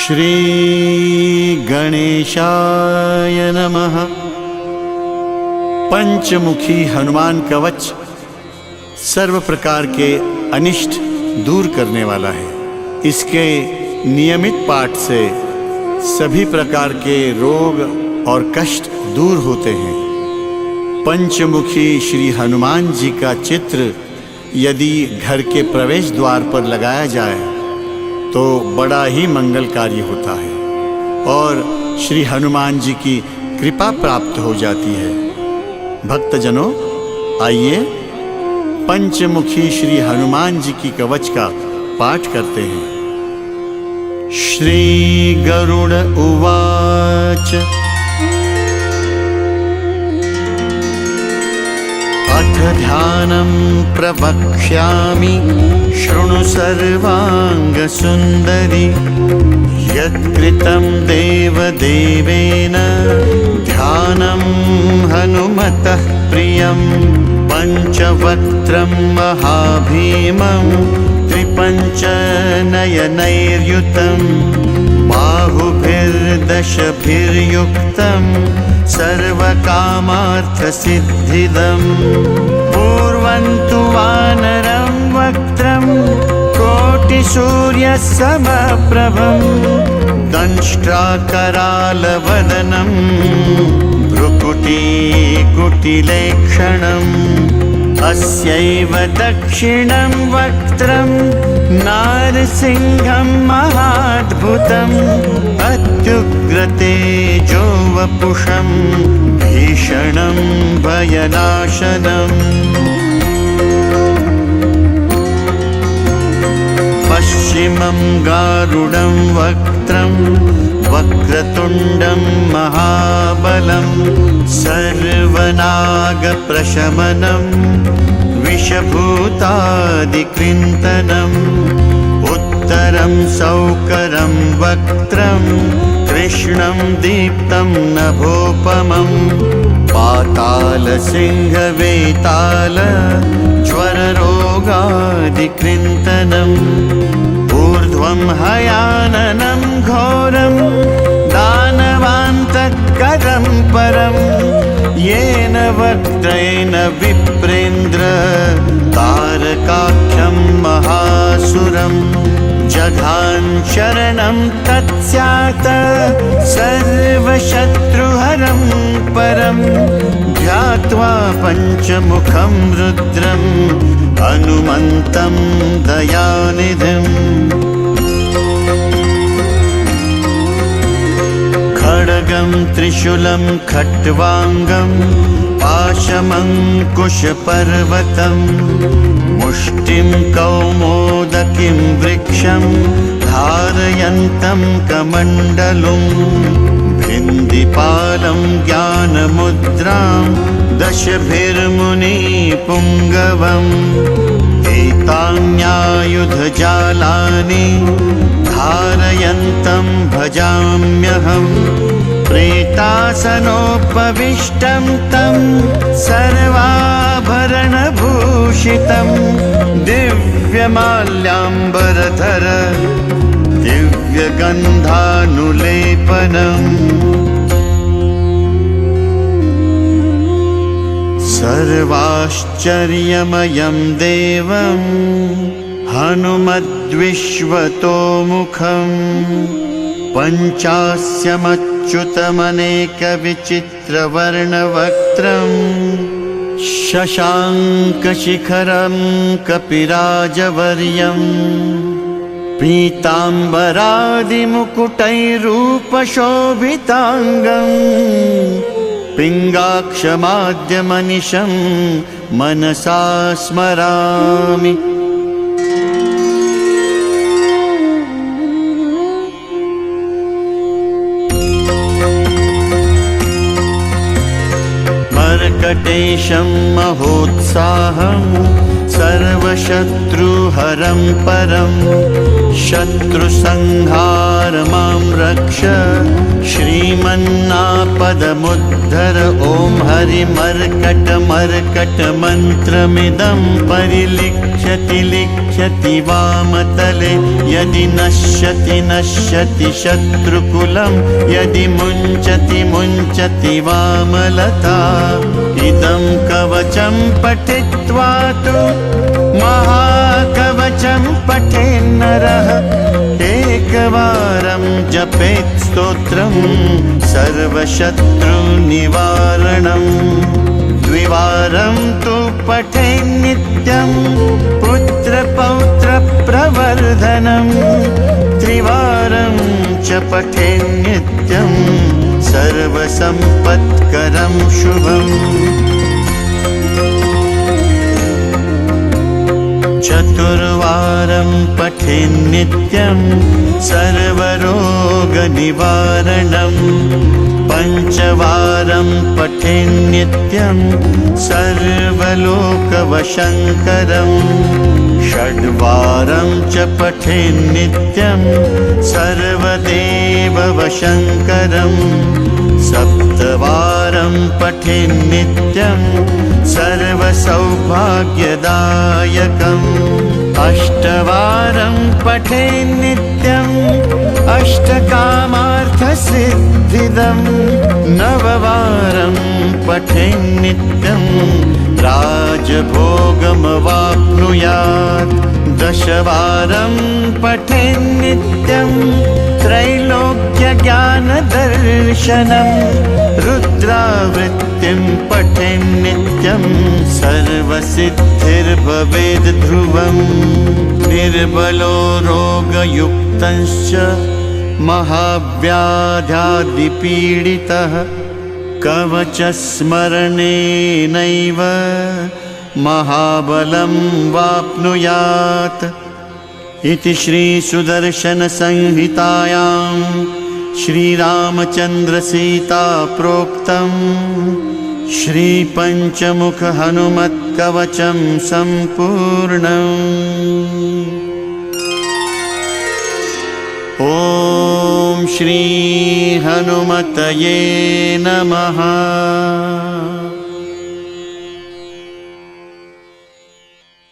श्री गणेशाय नमः। पंचमुखी हनुमान कवच सर्व प्रकार के अनिष्ट दूर करने वाला है। इसके नियमित पाठ से सभी प्रकार के रोग और कष्ट दूर होते हैं। पंचमुखी श्री हनुमान जी का चित्र यदि घर के प्रवेश द्वार पर लगाया जाए तो बड़ा ही मंगलकारी होता है और श्री हनुमान जी की कृपा प्राप्त हो जाती है। भक्तजनों, आइए पंचमुखी श्री हनुमान जी की कवच का पाठ करते हैं। श्री गरुड़ उवाच अथ ध्यानं प्रवक्ष्यामि शृणु सर्वांगसुंदरी। यत्कृतं देवदेवेन ध्यानं हनुमतः प्रियं। पंचवक्त्रं महाभीमं त्रिपञ्चनयनैर्युतं। बाहुभिर्दशभिर्युक्तं सर्वकामार्थसिद्धिदं। पूर्वं तु वानरं वक्त्रं कोटिसूर्यसमप्रभं। दंष्ट्राकरालवदनं भ्रुकुटीकुटिलेक्षणम्। अस्यैव दक्षिणं वक्त्रं नारसिंहं महाद्भुतम्। अत्युग्रतेजो वपुषं भीषणं भयनाशनम्। पश्चिमं गारुडं वक्त्रं वक्रतुण्डं महाबलं। सर्वनागप्रशमनं विषभूतादिकृन्तनम्। उत्तरं सौकरं वक्त्रं कृष्णं दीप्तं नभोपमं। पातालसिंहवेताल ज्वररोगादिकृन्तनम्। ऊर्ध्वं हयाननं घोरं दानवान्तकरं परं। येन वक्त्रेण विप्रेन्द्र तारकाख्यं महासुरम्। जघान शरणं तत्स्यात् सर्वशत्रुहरं परं। ध्यात्वा पञ्चमुखं रुद्रं हनुमन्तं दयानिधिम्। खड्गं त्रिशूलं खट्वाङ्गं पाशमङ्कुशपर्वतं। मुष्टिं कौमोदकीं वृक्षं धारयन्तं कमण्डलुं। भिन्दिपालं ज्ञानमुद्रां दशभिर्मुनिपुङ्गवम्। एतान्यायुधजालानि धारयन्तं भजाम्यहम्। प्रेतासनोपविष्टं तं सर्वाभरणभूषितं। दिव्यमाल्याम्बरधर दिव्यगन्धानुलेपनम्। सर्वाश्चर्यमयं देवं हनुमद्विश्वतोमुखम्। पञ्चास्यमच्युतमनेकविचित्रवर्णवक्त्रम्। शशाङ्कशिखरं कपिराजवर्यम्। पीताम्बरादिमुकुटैरूपशोभिताङ्गम्। पिङ्गाक्षमाद्यमनिशं मनसा स्मरामि। मर्कटेशं महोत्साहं सर्वशत्रुहरं परं। शत्रुसंहार मां रक्ष श्रीमन्नापदमुद्धर। ॐ हरिमर्कटमर्कटमन्त्रमिदं परिलिख्य लिख्यति लिख्यति वामतले यदि नश्यति नश्यति शत्रुकुलं यदि मुञ्चति मुञ्चति वामलता इदं कवचं पठित्वा तु महाकवचं पठेन्नरः एकवारं जपेत् स्तोत्रं सर्वशत्रुनिवारणम् द्विवारं तु पठेन्नित्यं पुत्रपौत्रप्रवर्धनम् त्रिवारं च पठेन्नित्यं सर्वसम्पत्करं शुभम् चतुर्वारं पठेन्नित्यं सर्वरोगनिवारणम् पञ्चवारं पठेन्नित्यं सर्वलोकवशङ्करम् षड्वारं च पठेन्नित्यं सर्वदेववशङ्करम् सप्तवारं पठेन्नित्यं सर्वसौभाग्यदायकम् अष्टवारं पठेन्नित्यम् अष्टकामार्थसिद्धिदम् नववारं पठेन्नित्यं राजभोगमवाप्नुयात् दशवारं पठेन्नित्यं त्रैलोक्यज्ञानदर्शनं रुद्रावृत्तिं पठेन्नित्यं सर्वसिद्धिर्भवेद् ध्रुवम् निर्बलो रोगयुक्तश्च महाव्याध्यादिपीडितः कवचस्मरणेनैव महाबलं वाप्नुयात् इति श्रीसुदर्शनसंहितायां श्रीरामचन्द्रसीता प्रोक्तं श्रीपञ्चमुखहनुमत्कवचं सम्पूर्णम्। ॐ श्री हनुमतये नमः।